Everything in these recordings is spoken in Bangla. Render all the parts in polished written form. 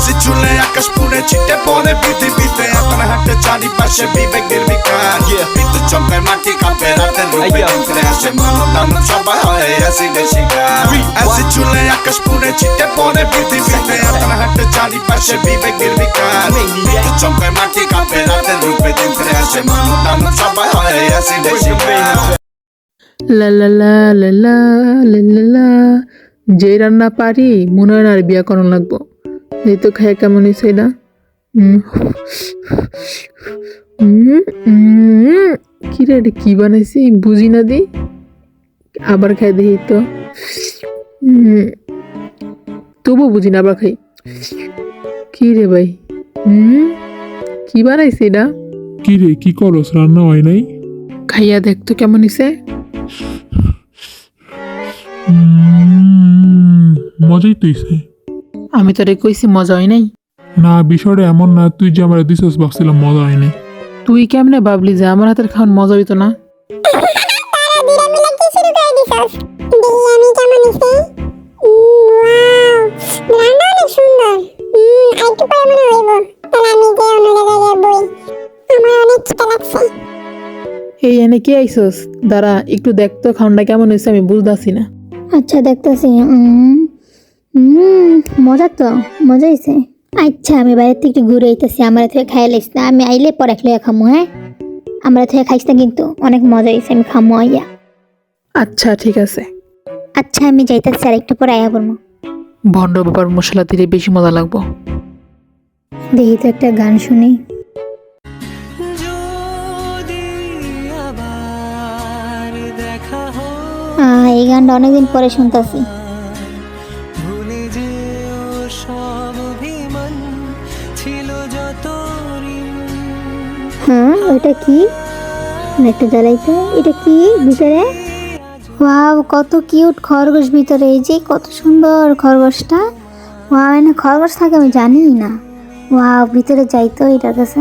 অ্যাসিড চুলে আকাশ পুড়ে ছিটে পড়ে পৃথিবীতে এখন হাঁটে চারিপাশে বিবেক নির্বিকার বিদ্যুৎ চমকায় মাটি কাঁপে রাতের রূপে দিনতে আসে মানব দানব সবাই হয় অ্যাসিডের শিকার অ্যাসিড চুলে আকাশ পুড়ে ছিটে পড়ে পৃথিবীতে এখন হাঁটে চারিপাশে বিবেক নির্বিকার বিদ্যুৎ চমকায় মাটি কাঁপে রাতের রূপে দিনতে আসে মানব দানব সবাই হয় অ্যাসিডের শিকার। লা লা লা লা লা লা লা লা। যে রান্না পারি মনে হয় না আর বিয়া করানো লাগবো। এই তো খায় কেমন হয়েছে এটা। কি রে এটা কি বানাইছি বুঝি না দি, আবার খাই দেখি তো। তবু বুঝি না, আবার খাই। কি রে ভাই, কি বানাইছি এটা? কি রে কি করস, রান্না হয় নাই? খাইয়া দেখ তো কেমন হয়েছে। মজাই তুইছে। আমি তোরে কইছি মজা হয় নাই। না বিষয়টা এমন না, তুই যে আমার দিছস ভাবছিলাম মজা হয় নাই। তুই কেমনে ভাবলি যে আমার হাতের খাওয়ান মজা হইতো না? এই এনে কে আইসস? দাঁড়া একটু দেখতো খাওয়ানটা কেমন হয়েছে, আমি বুঝতেছি না। আচ্ছা দেখতেছি। মজা তো মজা হয়েছে। আচ্ছা আমি বাইরে থেকে একটু ঘুরে আইতেছি, আমার থেকে খাই লাইস না, আমি আইলে পরে খেলে খামো। হ্যাঁ আমরা থেকে খাইস না, কিন্তু অনেক মজা হয়েছে, আমি খামো আইয়া। আচ্ছা ঠিক আছে। আচ্ছা আমি যাইতেছি, আর একটু পরে আয়া করবো। ভণ্ড ব্যাপার মশলা দিলে বেশি মজা লাগবো। দেখি তো একটা গান শুনি। এই গানটা অনেকদিন পরে শুনতেছি। হ্যাঁ ওটা কি? একটা জ্বালাইতো, এটা কি ভিতরে? ওয়াও কত কিউট খরগোশ ভিতরে, এই যে কত সুন্দর খরগোশটা। ওয়াও এনে খরগোশ থাকে আমি জানি না। ওয়াও ভিতরে যাইতো এটার কাছে।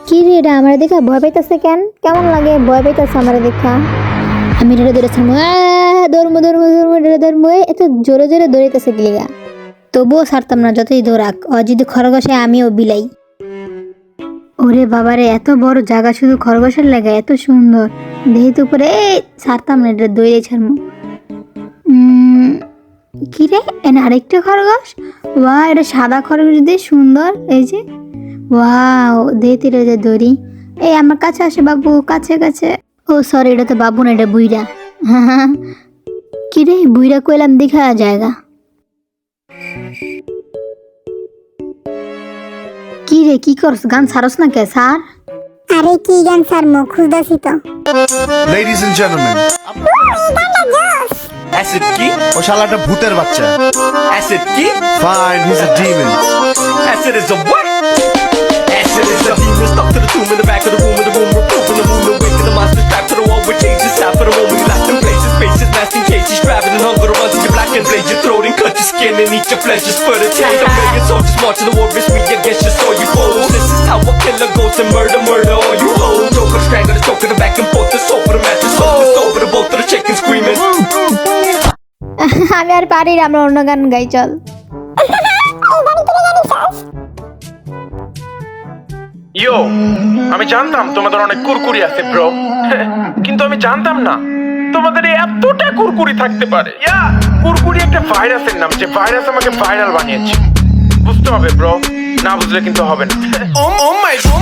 কি রে এটা আমার দেখা ভয় পাইতেছে কেন? কেমন লাগে ভয় পাইতেছে আমার দেখা? আমি এটা ধরেছিলাম, দৌড়মো দৌড়মো দৌড়মো দৌড়মো, এত জোরে জোরে দৌড়াইতেছে গিলিগা, তবুও ছাড়তাম না যতই দৌড়াক। ও যদি খরগোশে আমিও বিলাই। ওরে বাবারে এত বড় জায়গা শুধু খরগোশের লাগা, এত সুন্দর দেখি তো উপরে। ছাড়তাম না, এটা দৌড়ে ছাড়মো। কি রে এনে আরেকটা খরগোশ। ওয়া এটা সাদা খরগোশ দিয়ে সুন্দর, এই যে ওয়াও দেখতে রে দড়ি। এই আমার কাছে আসে বাবু, কাছে কাছে। ও সরি এটা তো বাবু না, এটা বুইরা। কি রে বুইরা কইলাম দেখা জায়গা। কি রে কি করছ, গান ছাড়স না কে স্যার? আরে কি গান স্যার, মুখ খুঁজতেছি তো। Ladies and gentlemen, অ্যাসিড কি? ও শালাটা ভূতের বাচ্চা। অ্যাসিড কি? Fine, he's a demon. Acid is a what? Acid is a demon stuck to the tomb in the back of the room, in the room, removing the moon, awaken the monster strapped to the wall with cages. Out for the moment, we locked in places, spaces, nasty cases, driving and hunger to run to your black and blaze your throat and cut your skin and eat your flesh just for the change. A million soldiers marching the war with me against your soul, you foes. This is how a killer goes to murder all you hoes. Joker strangle the choker, the back and forth, the soap for the mattress, the stove for the bolt of the chicken screaming. আমি আর পারি না, আমরা অন্য গান গাই চল। ইয়ো আমি জানতাম তোমাদের অনেক কুরকুরি আছে ব্রো, কিন্তু আমি জানতাম না তোমাদের এতটা কুরকুরি থাকতে পারে। কুরকুরি একটা ভাইরাসের নাম, যে ভাইরাস আমাকে ভাইরাল বানিয়েছে। বুঝতে হবে ব্রো, না বুঝলে কিন্তু হবে না। ও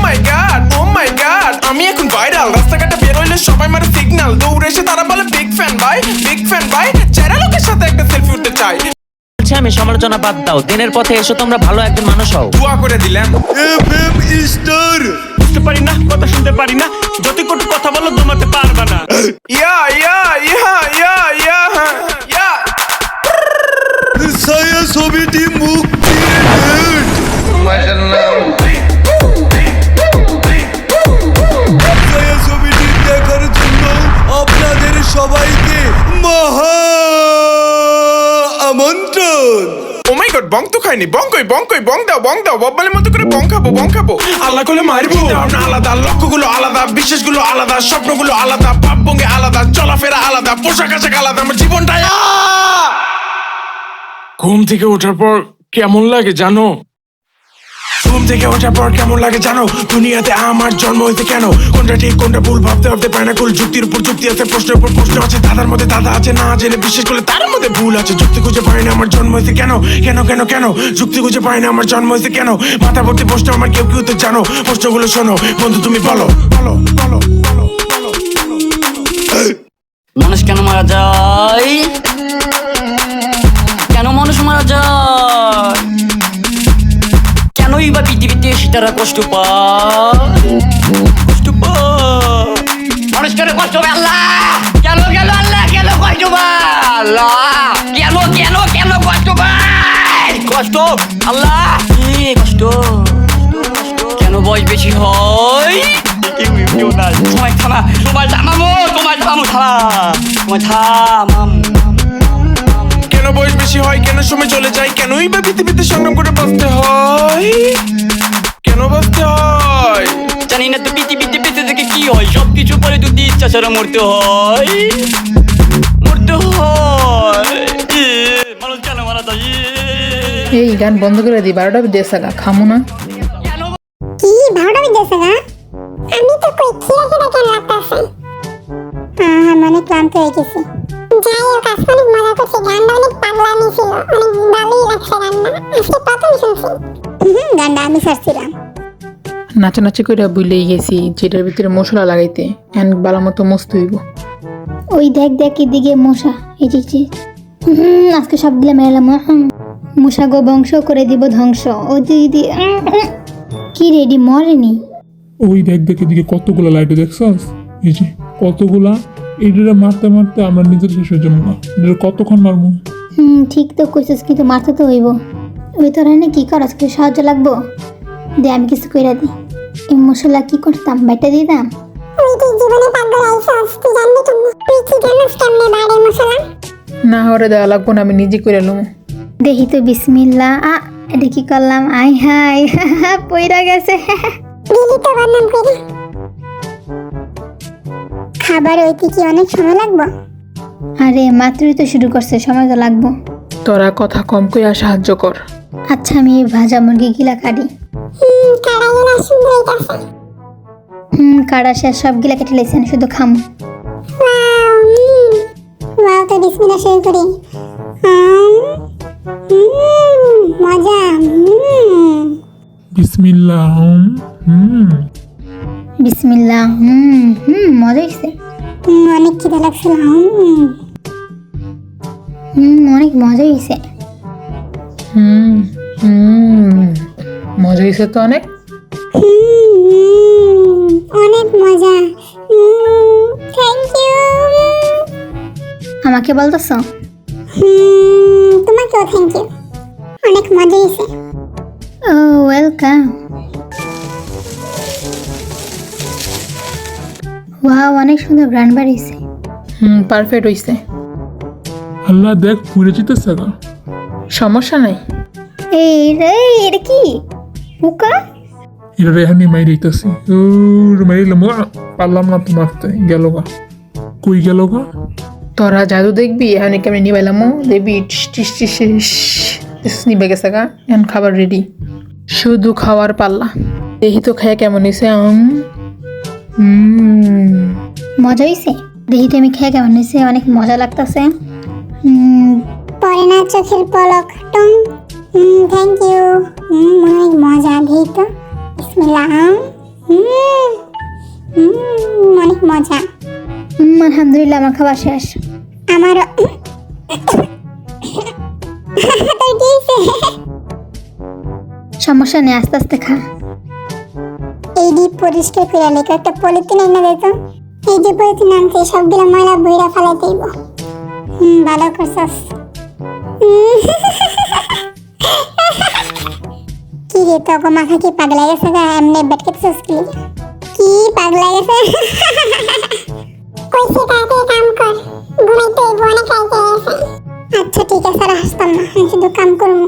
মাই গড, ও মাই গড, আমি এখন ভাইরাল। রাস্তাঘাটে বের হইলে সবাই মারে সিগন্যাল, দৌড়ে এসে তারা বলে বিগ ফ্যান ভাই, বিগ ফ্যান ভাই। যারা লোকের সাথে একটা সেলফি উঠতে চাই। আমি সমালোচনা বাদ দাও, দিনের পথে এসো তোমরা ভালো একজন মানুষ হও। দোয়া করে দিলাম। এফএম স্টার বুঝতে পারি না, কথা শুনতে পারি না, যত কটু কথা বলো দমাতে পারবা না। ইয়া ইয়া ইয়া ইয়া ইয়া ইয়া ছায়া ছবিটি মুক্তি মাশাআল্লাহ। ছায়া ছবিটি দেখার জন্য আপনাদের সবাইকে মহা আমন্ত্রণ। ও মাই গড, বং তো খাইনি, বং কই বং কই, বং দাও বব্বালের মতো করে বং খাবো বং খাবো। আল্লাহ কোলে মারবো, আলাদা লক্ষ্যগুলো আলাদা, বিশ্বাসগুলো আলাদা, স্বপ্নগুলো আলাদা, ভাব ভঙ্গি আলাদা, চলাফেরা আলাদা, পোশাক আশাক আলাদা, আমার জীবনটা। ঘুম থেকে ওঠার পর কেমন লাগে জানো? ঘুম থেকে ওঠার পর কেমন লাগে জানো? দুনিয়াতে আমার জন্ম হয়েছে কেন? কোনটা ঠিক কোনটা ভুল ভাবতে ভাবতে পায় না কুল। যুক্তির উপর যুক্তি আছে, প্রশ্নের উপর প্রশ্ন আছে, দাদার মধ্যে দাদা আছে না জেনে বিশেষ করে তার মধ্যে ভুল আছে। যুক্তি খুঁজে পায় না আমার জন্ম হয়েছে কেন? কেন কেন কেন যুক্তি খুঁজে পায় না আমার জন্ম হয়েছে কেন? মাথা ভর্তি প্রশ্ন আমার, কেউ কেউ তো জানো। প্রশ্নগুলো শোনো বন্ধু, তুমি বলো বলো বলো বলো বলো। মানুষ কেন মারা যায়? কেন মানুষ মারা যায়? কেনই বা পৃথিবীতে সীতারা কষ্ট পায়? কষ্ট পায় মানুষ কেন কষ্ট পায়? আল্লাহ কেন কেন আল্লাহ কেন কষ্ট পায়? আল্লাহ কেন কেন কেন কষ্ট পায়? কষ্ট আল্লাহ কি কষ্ট? কেন বয়স বেশি হয়? সময় থামা, সময় থামাবো, সময় থামাবো, সময় থামাম। কেন বয়স বেশি হয়? কেন সময় চলে যায়? কেনই বা পৃথিবীতে সংগ্রাম করে বাঁচতে হয়? কেন বাঁচতে হয়? জানি না তো পৃথিবীতে বেঁচে থেকে কি হয়। সবকিছু পরে যদি ইচ্ছা ছাড়া মরতে হয়, মরতে হয়। মানুষ কেন মারা যায়? এই গান বন্ধ করে দিই, 12টা বেজে গেছে, খামো না। কি 12টা বেজেছে না? আমি তো কই খিরা খিরা কেন লাগতাছে? আমি অনেক ক্লান্ত হয়ে গেছি। যাই হোক, আজকে অনেক মজা করছি। গানটা অনেক পাগলামি ছিল, অনেক ভালোই লাগছে গানটা। আজকে প্রথম শুনছি। গানটা আমি ছাড়ছিলাম। নাচানাচি করে ভুলেই গেছি যেটার ভিতরে মশলা লাগাইতে, এন বালা মতো মস্ত হইব। ওই দেখ দেখ এদিকে মশা, এই যে আজকে সবগুলো মেলাম। মশা গো বংশ করে দিব ধ্বংস। ওই দিদি কি রেডি মরেনি? ওই দেখ দেখ এদিকে কতগুলা লাইটে দেখছস? এই যে কতগুলা, এইটা মারতে মারতে আমার নিজের শেষ হয়ে যাবো না। এটা কতক্ষণ মারবো? ঠিক তো কইছিস, কিন্তু মারতে তো হইব। ওই তোর না কি কর, আজকে সাহায্য লাগবো, দে আমি কিছু কইরা দিই। এই মশলা কি করতাম, বাইটা দিতাম। তুই কি জীবনে পাগল আইছস? তুই জানবি তো? তুই কি জানিস কেমনে বাড়ে মশলা? না হরে দেওয়া লাগবো না, আমি নিজে করে লম। দেখি তো বিসমিল্লাহ। এটা কি করলাম? আই হাই পইরা গেছে। দিলি তো বানাম করে। খাবার হইতে কি অনেক সময় লাগবে? আরে মাত্রই তো শুরু করছে, সময় তো লাগবো। তোরা কথা কম কইয়া সাহায্য কর। আচ্ছা আমি এই ভাজা মুরগি গিলা কাটি। কাড়াই না সুন্দর হইতাছে। কাটা শেষ, সবগুলা কেটে লেছেন, শুধু খাম। ওয়াও, তো বিসমিল্লাহ শুরু করি। মজা। বিসমিল্লাহ। বিসমিল্লাহ। মজা হয়েছে। অনেক খিদে লাগছিল। অনেক মজা হয়েছে। মজা হয়েছে তো অনেক। অনেক মজা। Thank you. আমাকে বলতেছ? তোমাকেও থ্যাংক ইউ। অনেক মজা হয়েছে। ও ওয়েলকাম। ওয়াও, অনেক সুন্দর গ্রান বাড়িয়েছে। পারফেক্ট হইছে। আল্লাহ দেখ পুড়ে যেতেছে গা। সমস্যা নাই। এই রে, এটা কি পোকা? এটা রেহানি মাইরে দিতেছি। মারিলাম, পারলাম না তো মারতে, গেল গা। কই গেল গা? তোরা জাদু দেখবি, এখন কেমনি নিবাইলাম দেখবি। নিবে গেছে গা, এখন খাবার রেডি, শুধু খাওয়ার পাল্লা। দেখি তো খায় কেমন হয়েছে। মজা হয়েছে। দেখি তো আমি খেয়ে কেমন হয়েছে। অনেক মজা লাগতেছে। পরে না চোখের পলক টং। Thank you. অনেক মজা। দেখি তো। বিসমিল্লাহ। অনেক মজা। আলহামদুলিল্লাহ, আমার খাবার শেষ। আমারও। সমস্যা নেই, আস্তে আস্তে খা। এই ডিপ পরিষ্কার করে লেখা একটা পলিথিন এনে দিত। এই যে পলিথিন আনছে, সবগুলো ময়লা বইরা ফেলাই দিব। ভালো করছস। কি রে, তোকে মাথা কি পাগলা গেছে গা? এমনি বেটকেছস কি? কি পাগলা গেছে? কইছি তাড়াতাড়ি কাম কর, ঘুমাইতে হইব, অনেক রাত হয়ে গেছে। আচ্ছা ঠিক আছে, আর হাসতাম না, আমি শুধু কাম করবো।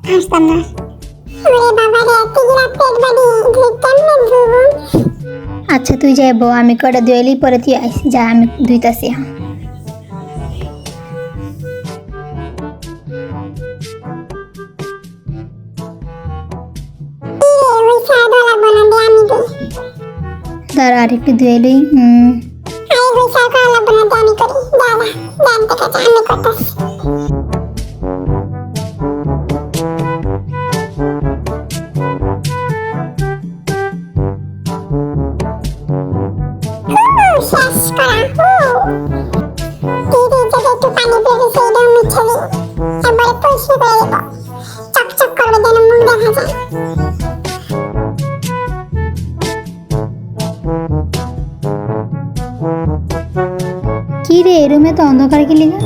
হাসতাম না। ওরে বাবা রে, এত রাত পেট বাড়ি কেমনে ধুবো? আচ্ছা তুই যাইব, আমি কটা ধুইলি পরে তুই আইস। যা, আমি ধুইতাছি। দাঁড়া আর একটু ধুয়ে লই আরে হইছে আর করা লাগবে না, আমি করি দাদা জানতে কাছে আমি করতেছি। শেষ করা দিদি যদি একটু পানি বেরিয়েছে এটা মুছে দিই, এবারে পরিষ্কার করে দেবো, চকচক করবে যেন মুখ দেখা যায়। কি রে রুমে তো অন্ধকার কি লিগা?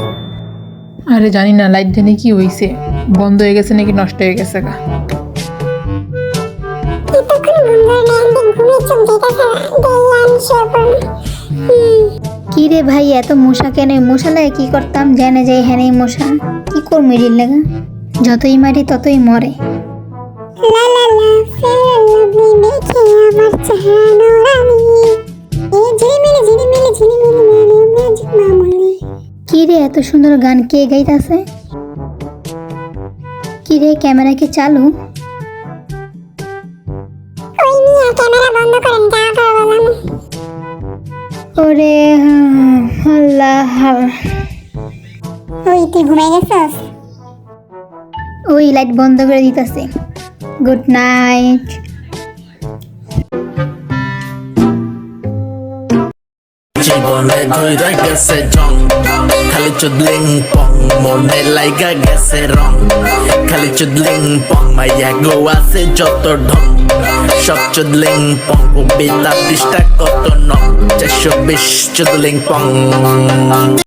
আরে জানি না লাইট জানি কি হইছে, বন্ধ হয়ে গেছে নাকি নষ্ট হয়ে গেছে গা। এতক্ষণ ঘুম ধরে না, একদিন ঘুমিয়ে চোখ দিতেছে না, দেখি আমি শুয়ে পড়বো। কি রে ভাই এত মশা কেন? মশা লাগে কি করতাম জানে যাই হ্যাঁ এই মশা কি কর মেরির লাগা, যতই মারি ততই মরে। লা লা লা ফেলাবি মেখে আমার চেহারা রানী, এই ঝিলিমিলি ঝিলিমিলি ঝিলিমিলি মেলে ম্যাজিক মামুলি। কি রে এত সুন্দর গান কে গাইতাছে? কি রে ক্যামেরা কি চালু? ওই মিয়া ক্যামেরা বন্ধ করেন, যা করবো জানো। ওরে আল্লাহ, ওই তুই ঘুমাই গেছস? ওই লাইট বন্ধ করে দিতেছে। Good night. জীবনে ধইরা গেছে জং, খালি চুদলিং পং, মনে লাইগা গেছে রং, খালি চুদলিং পং, মাইয়া গো আছে যত ঢং, সব চুদলিং পং, কবিতা পৃষ্ঠা কত নং, 420 চুদলিং পং।